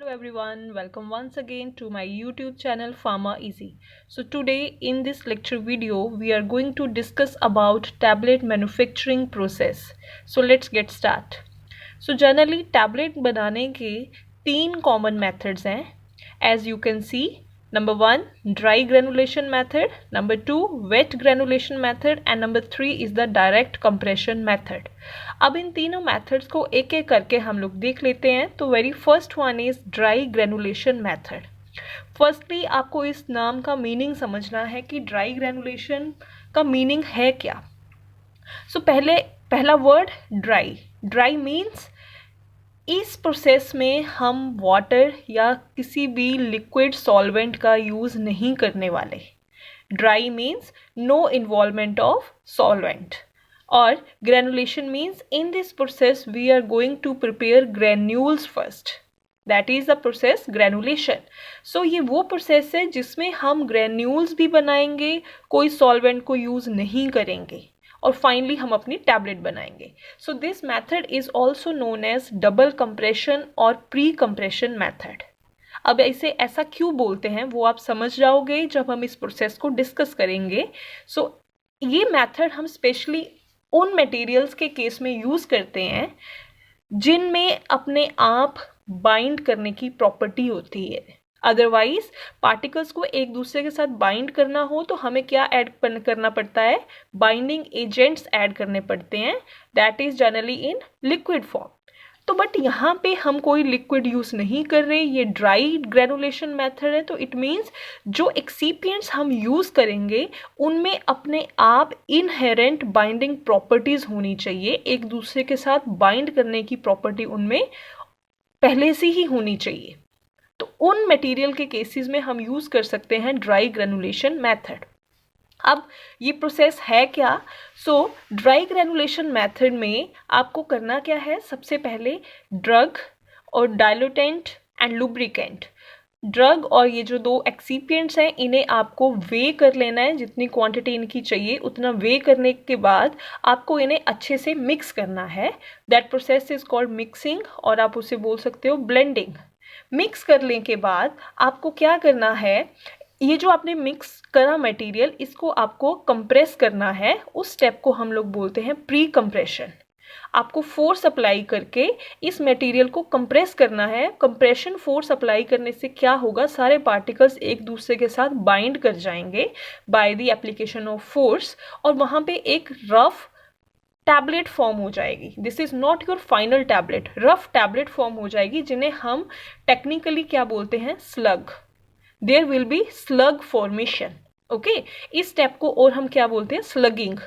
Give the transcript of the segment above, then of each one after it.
Hello everyone, welcome once again to my YouTube channel Pharma Easy. So today in this lecture video we are going to discuss about tablet manufacturing process. So let's get start. So generally tablet बनाने के 3 common methods हैं. As you can see, number 1 dry granulation method, number 2 wet granulation method and number 3 is the direct compression method. अब इन तीनों methods को एक एक करके हम लोग देख लेते हैं. तो very first one is dry granulation method. Firstly आपको इस नाम का मीनिंग समझना है कि ड्राई ग्रेनुलेशन का मीनिंग है क्या. सो पहला वर्ड ड्राई. ड्राई मीन्स इस प्रोसेस में हम वाटर या किसी भी लिक्विड सॉल्वेंट का यूज़ नहीं करने वाले. Dry means no involvement of solvent. और granulation means in this process we are going to prepare granules first. That is the process granulation. So ये वो process है जिसमें हम granules भी बनाएंगे, कोई solvent को use नहीं करेंगे और finally हम अपनी tablet बनाएंगे. So this method is also known as double compression और pre-compression method. अब इसे ऐसा क्यों बोलते हैं वो आप समझ जाओगे जब हम इस प्रोसेस को डिस्कस करेंगे. So ये मेथड हम स्पेशली उन मटेरियल्स के केस में यूज़ करते हैं जिनमें अपने आप बाइंड करने की प्रॉपर्टी होती है. अदरवाइज पार्टिकल्स को एक दूसरे के साथ बाइंड करना हो तो हमें क्या ऐड करना पड़ता है, बाइंडिंग एजेंट्स ऐड करने पड़ते हैं. That is generally in liquid form. तो बट यहाँ पे हम कोई लिक्विड यूज़ नहीं कर रहे, ये ड्राई ग्रेनुलेशन मेथड है. तो इट मीन्स जो एक्सीपिएंट्स हम यूज़ करेंगे उनमें अपने आप इनहेरेंट बाइंडिंग प्रॉपर्टीज़ होनी चाहिए. एक दूसरे के साथ बाइंड करने की प्रॉपर्टी उनमें पहले से ही होनी चाहिए. तो उन मटेरियल के केसेस में हम यूज़ कर सकते हैं ड्राई ग्रेनुलेशन मेथड. अब ये प्रोसेस है क्या. सो ड्राई ग्रेनुलेशन मेथड में आपको करना क्या है, सबसे पहले ड्रग और डाइल्यूटेंट एंड लुब्रिकेंट. ड्रग और ये जो दो एक्सीपिएंट्स हैं इन्हें आपको वे कर लेना है. जितनी क्वांटिटी इनकी चाहिए उतना वे करने के बाद आपको इन्हें अच्छे से मिक्स करना है. That process is called mixing और आप उसे बोल सकते हो ब्लेंडिंग. मिक्स करने के बाद आपको क्या करना है, ये जो आपने मिक्स करा मटेरियल इसको आपको कंप्रेस करना है. उस स्टेप को हम लोग बोलते हैं प्री कंप्रेशन. आपको फोर्स अप्लाई करके इस मटेरियल को कंप्रेस करना है. कंप्रेशन फोर्स अप्लाई करने से क्या होगा, सारे पार्टिकल्स एक दूसरे के साथ बाइंड कर जाएंगे by the application of force और वहाँ पे एक रफ टैबलेट फॉर्म हो जाएगी. This is not your final tablet, rough tablet form हो जाएगी जिन्हें हम टेक्निकली क्या बोलते हैं, slug. There will be slug formation. Okay, इस स्टेप को और हम क्या बोलते हैं, स्लगिंग,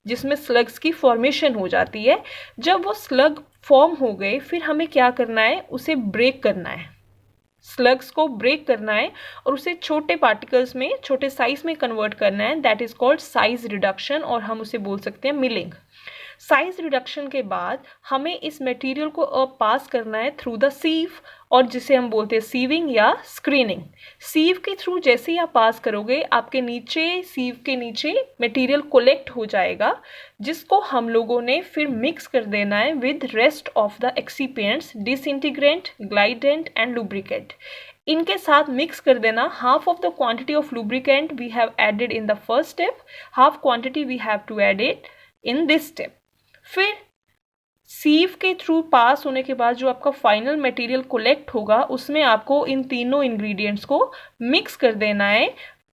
जिसमें स्लग्स की फॉर्मेशन हो जाती है. जब वो स्लग फॉर्म हो गए फिर हमें क्या करना है, उसे ब्रेक करना है. स्लग्स को ब्रेक करना है और उसे छोटे पार्टिकल्स में, छोटे साइज में कन्वर्ट करना है. That is called size reduction और हम उसे बोल सकते हैं मिलिंग. साइज रिडक्शन के बाद हमें इस मटेरियल को अब पास करना है थ्रू द सीव और जिसे हम बोलते हैं सीविंग या स्क्रीनिंग. सीव के थ्रू जैसे ही आप पास करोगे आपके नीचे, सीव के नीचे मटेरियल कोलेक्ट हो जाएगा जिसको हम लोगों ने फिर मिक्स कर देना है with rest of the excipients, disintegrant, glidant and lubricant. इनके साथ मिक्स कर देना. Half of the quantity of lubricant we have added in the first step, half quantity we have to add it in this step. फिर sieve के through pass होने के बाद जो आपका फाइनल मटेरियल कोलेक्ट होगा उसमें आपको इन तीनों इंग्रेडिएंट्स को मिक्स कर देना है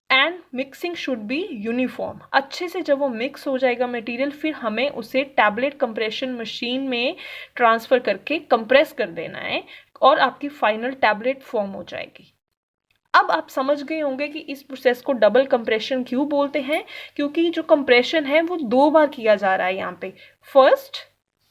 and mixing should be uniform. अच्छे से जब वो मिक्स हो जाएगा मटेरियल फिर हमें उसे टैबलेट कंप्रेशन मशीन में ट्रांसफ़र करके कंप्रेस कर देना है और आपकी फाइनल टैबलेट फॉर्म हो जाएगी. अब आप समझ गए होंगे कि इस प्रोसेस को डबल कंप्रेशन क्यों बोलते हैं, क्योंकि जो कंप्रेशन है वो 2 बार किया जा रहा है यहाँ पे, फर्स्ट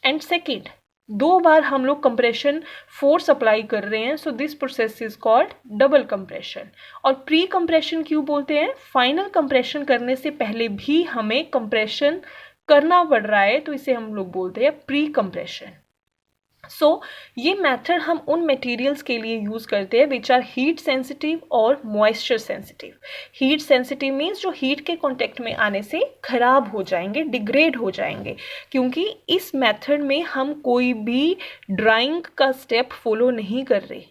एंड सेकेंड. 2 बार हम लोग कंप्रेशन फोर्स अप्लाई कर रहे हैं. So this process is called double compression. और प्री कंप्रेशन क्यों बोलते हैं, फाइनल कंप्रेशन करने से पहले भी हमें कंप्रेशन करना पड़ रहा है तो इसे हम लोग बोलते हैं प्री कंप्रेशन. सो ये मेथड हम उन मटेरियल्स के लिए यूज़ करते हैं विच आर हीट सेंसिटिव और moisture sensitive. Heat sensitive means जो हीट के कांटेक्ट में आने से खराब हो जाएंगे, डिग्रेड हो जाएंगे, क्योंकि इस मेथड में हम कोई भी ड्राइंग का स्टेप फॉलो नहीं कर रहे.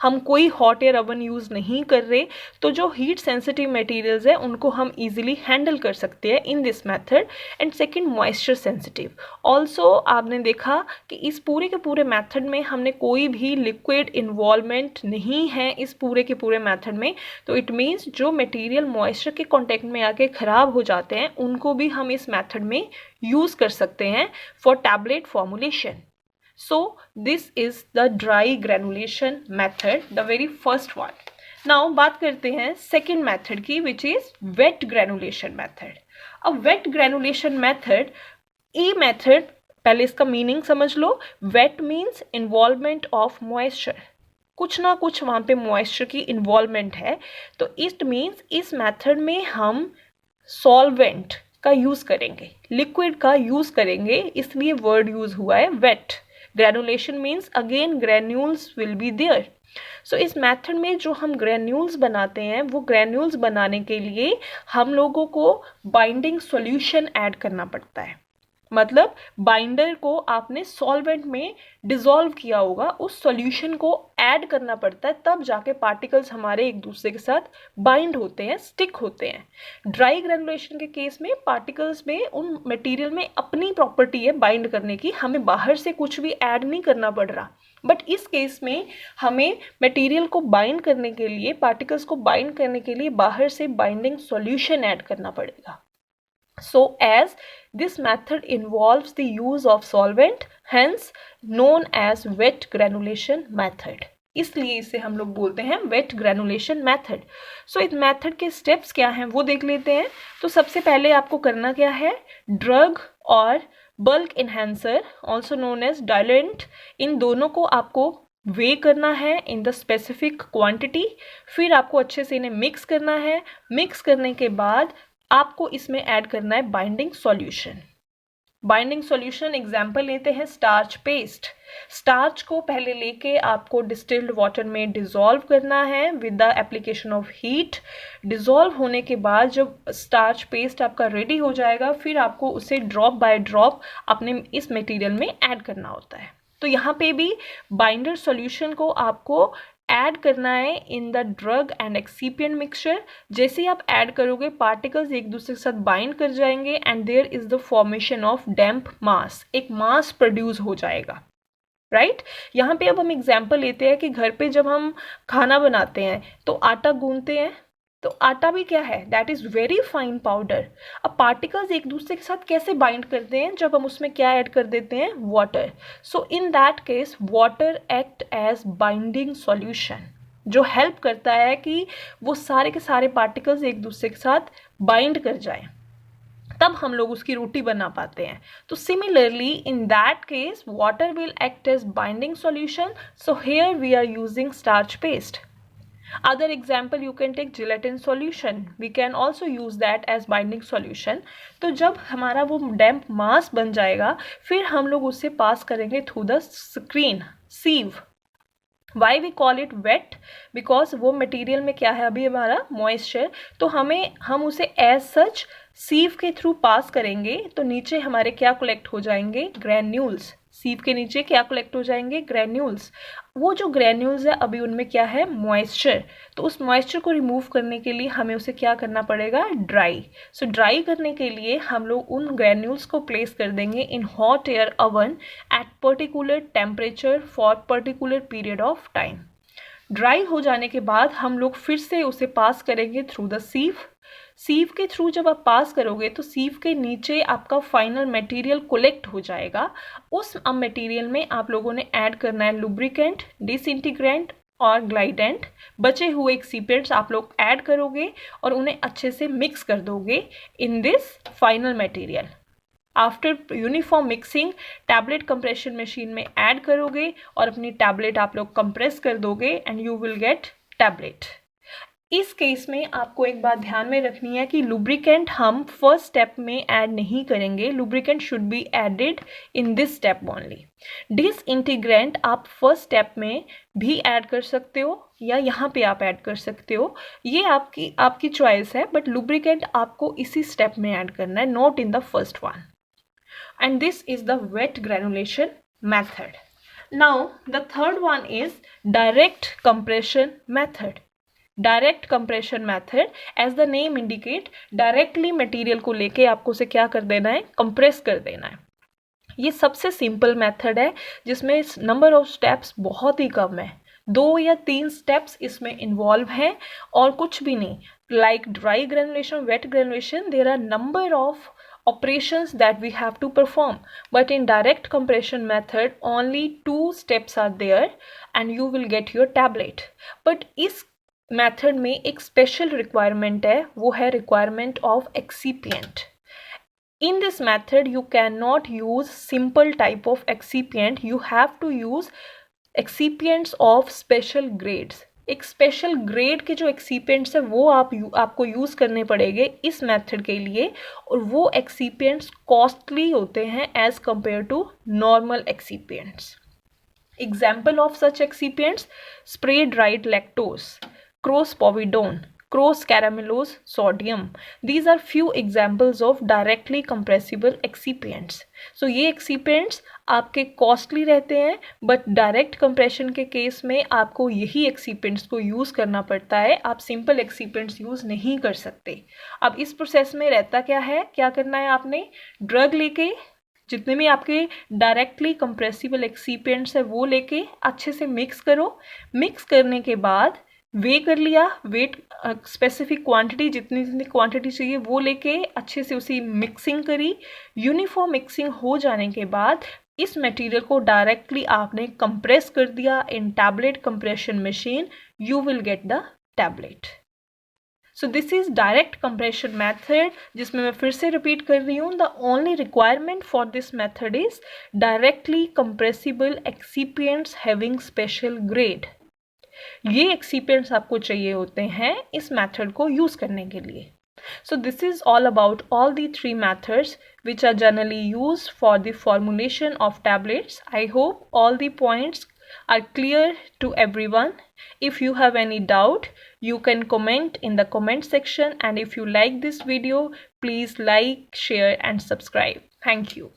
हम कोई हॉट एयर ओवन यूज़ नहीं कर रहे, तो जो हीट सेंसिटिव मटेरियल्स है उनको हम इजीली हैंडल कर सकते हैं in this method. And second, moisture sensitive. Also आपने देखा कि इस पूरे के पूरे मेथड में हमने कोई भी लिक्विड इन्वॉल्वमेंट नहीं है इस पूरे के पूरे मेथड में. तो इट मीन्स जो मटेरियल मॉइस्चर के कॉन्टेक्ट में आके ख़राब हो जाते हैं उनको भी हम इस मेथड में यूज़ कर सकते हैं for tablet formulation. So this is the dry granulation method, the very first one. Now बात करते हैं second method की, which is wet granulation method. A wet granulation method, ये method पहले इसका मीनिंग समझ लो. wet means involvement of moisture, कुछ ना कुछ वहाँ पे मॉइस्चर की इन्वॉल्वमेंट है. तो इट मीन्स इस मेथड में हम सॉल्वेंट का यूज़ करेंगे, लिक्विड का यूज़ करेंगे, इसलिए वर्ड यूज़ हुआ है wet. Granulation means again granules will be there. So इस मेथड में जो हम ग्रेन्यूल्स बनाते हैं वो ग्रेन्यूल्स बनाने के लिए हम लोगों को बाइंडिंग सॉल्यूशन ऐड करना पड़ता है. मतलब बाइंडर को आपने सॉल्वेंट में डिसॉल्व किया होगा, उस सॉल्यूशन को ऐड करना पड़ता है, तब जाके पार्टिकल्स हमारे एक दूसरे के साथ बाइंड होते हैं, स्टिक होते हैं. ड्राई ग्रेनुलेशन के केस में पार्टिकल्स में उन मटेरियल में अपनी प्रॉपर्टी है बाइंड करने की, हमें बाहर से कुछ भी ऐड नहीं करना पड़ रहा. बट इस केस में हमें मटेरियल को बाइंड करने के लिए, पार्टिकल्स को बाइंड करने के लिए बाहर से बाइंडिंग सॉल्यूशन ऐड करना पड़ेगा. So as this method involves the use of solvent, hence known as wet granulation method. इसलिए इसे हम लोग बोलते हैं wet granulation method. So इस method के steps क्या हैं वो देख लेते हैं. तो सबसे पहले आपको करना क्या है, drug और bulk enhancer also known as diluent, इन दोनों को आपको वे करना है इन द स्पेसिफिक क्वांटिटी. फिर आपको अच्छे से इन्हें मिक्स करना है. मिक्स करने के बाद आपको इसमें ऐड करना है binding solution. Binding solution example लेते हैं स्टार्च पेस्ट. स्टार्च को पहले लेके आपको डिस्टिल्ड वाटर में डिसॉल्व करना है with the application of heat. Dissolve होने के बाद जब स्टार्च पेस्ट आपका रेडी हो जाएगा, फिर आपको उसे ड्रॉप बाय ड्रॉप अपने इस मटेरियल में ऐड करना होता है. तो यहाँ पे भी बाइंडर सॉल्यूशन को आपको ऐड करना है in the drug and excipient mixture. जैसे ही आप ऐड करोगे पार्टिकल्स एक दूसरे के साथ बाइंड कर जाएंगे and there is the formation of damp mass, एक मास प्रोड्यूस हो जाएगा. राइट यहाँ पे अब हम एग्जाम्पल लेते हैं कि घर पे जब हम खाना बनाते हैं तो आटा गूंथते हैं, तो आटा भी क्या है, that is very fine powder. अब पार्टिकल्स एक दूसरे के साथ कैसे बाइंड करते हैं, जब हम उसमें क्या ऐड कर देते हैं, water. So in that case water act as binding solution, जो हेल्प करता है कि वो सारे के सारे पार्टिकल्स एक दूसरे के साथ बाइंड कर जाएं, तब हम लोग उसकी रोटी बना पाते हैं. तो similarly in that case water will act as binding solution. So here we are using starch paste. Other example you can take gelatin solution. We can also use that as binding solution. तो जब हमारा वो damp mass बन जाएगा, फिर हम लोग उसे पास करेंगे through the screen, sieve. Why we call it wet? Because वो मटेरियल में क्या है अभी हमारा मॉइस्चर, तो हम उसे as such sieve के थ्रू पास करेंगे, तो नीचे हमारे क्या कलेक्ट हो जाएंगे, ग्रैन्यूल्स. सीप के नीचे क्या कलेक्ट हो जाएंगे, ग्रैन्यूल्स. वो जो ग्रैन्यूल्स है अभी उनमें क्या है, मॉइस्चर. तो उस मॉइस्चर को रिमूव करने के लिए हमें उसे क्या करना पड़ेगा, ड्राई. सो ड्राई करने के लिए हम लोग उन ग्रैन्यूल्स को प्लेस कर देंगे in hot air oven at particular temperature for particular period of time. Dry हो जाने के बाद हम लोग फिर से उसे पास करेंगे थ्रू द सीव. सीव के थ्रू जब आप पास करोगे तो सीव के नीचे आपका फाइनल मटेरियल कलेक्ट हो जाएगा. उस मटेरियल में आप लोगों ने ऐड करना है लुब्रिकेंट, डिसइंटीग्रेंट और ग्लाइडेंट. बचे हुए एक्सीपिएंट्स आप लोग ऐड करोगे और उन्हें अच्छे से मिक्स कर दोगे in this final material. After uniform mixing tablet compression machine में ऐड करोगे और अपनी टैबलेट आप लोग कंप्रेस कर दोगे and you will gate tablet. इस केस में आपको एक बात ध्यान में रखनी है कि लुब्रिकेंट हम फर्स्ट स्टेप में ऐड नहीं करेंगे. Lubricant should be added in this step only. Disintegrant आप फर्स्ट स्टेप में भी ऐड कर सकते हो या यहाँ पे आप ऐड कर सकते हो, ये आपकी चॉइस है. बट लुब्रिकेंट आपको इसी स्टेप में ऐड करना है, not in the first one. And this is the wet granulation method. Now the third one is direct compression method. Direct compression method, as the name indicate, directly material को लेके आपको उसे क्या कर देना है, कंप्रेस कर देना है. ये सबसे सिंपल मेथड है जिसमें नंबर ऑफ स्टेप्स बहुत ही कम है. 2 या 3 स्टेप्स इसमें इन्वॉल्व हैं और कुछ भी नहीं. Like dry granulation, wet granulation, there are number of operations that we have to perform, but in direct compression method only 2 steps are there and you will get your tablet. But इस method में एक special requirement है, वो है requirement of excipient. In this method you cannot use simple type of excipient, you have to use excipients of special grades. एक special grade के जो excipients है वो आपको यूज करने पड़ेंगे इस मेथड के लिए, और वो एक्सीपिएंट्स कॉस्टली होते हैं as compare to normal excipients. Example of such excipients: spray dried lactose, crospovidone, cross caramellose sodium. These are few examples of directly compressible excipients. So ये excipients आपके costly रहते हैं, but direct compression के case में आपको यही excipients को use करना पड़ता है. आप simple excipients यूज़ नहीं कर सकते. अब इस प्रोसेस में रहता क्या है, क्या करना है, आपने ड्रग लेके जितने भी आपके डायरेक्टली कंप्रेसिबल एक्सीपिएंट्स है वो लेके अच्छे से मिक्स करो. मिक्स करने के बाद वे कर लिया, वेट स्पेसिफिक क्वांटिटी, जितनी जितनी क्वांटिटी चाहिए वो लेके अच्छे से उसी मिक्सिंग करी. यूनिफॉर्म मिक्सिंग हो जाने के बाद इस मटेरियल को डायरेक्टली आपने कंप्रेस कर दिया in tablet compression machine, you will get the tablet. So this is direct compression method, जिसमें मैं फिर से रिपीट कर रही हूँ. The only requirement for this method is directly compressible excipients having special grade. ये एक्सीपिएंट्स आपको चाहिए होते हैं इस मेथड को यूज करने के लिए. So this is all about all the 3 methods which are generally used for the formulation of tablets. I hope all the points are clear to everyone. If you have any doubt, you can comment in the comment section, and if you like this video, please like, share and subscribe. Thank you.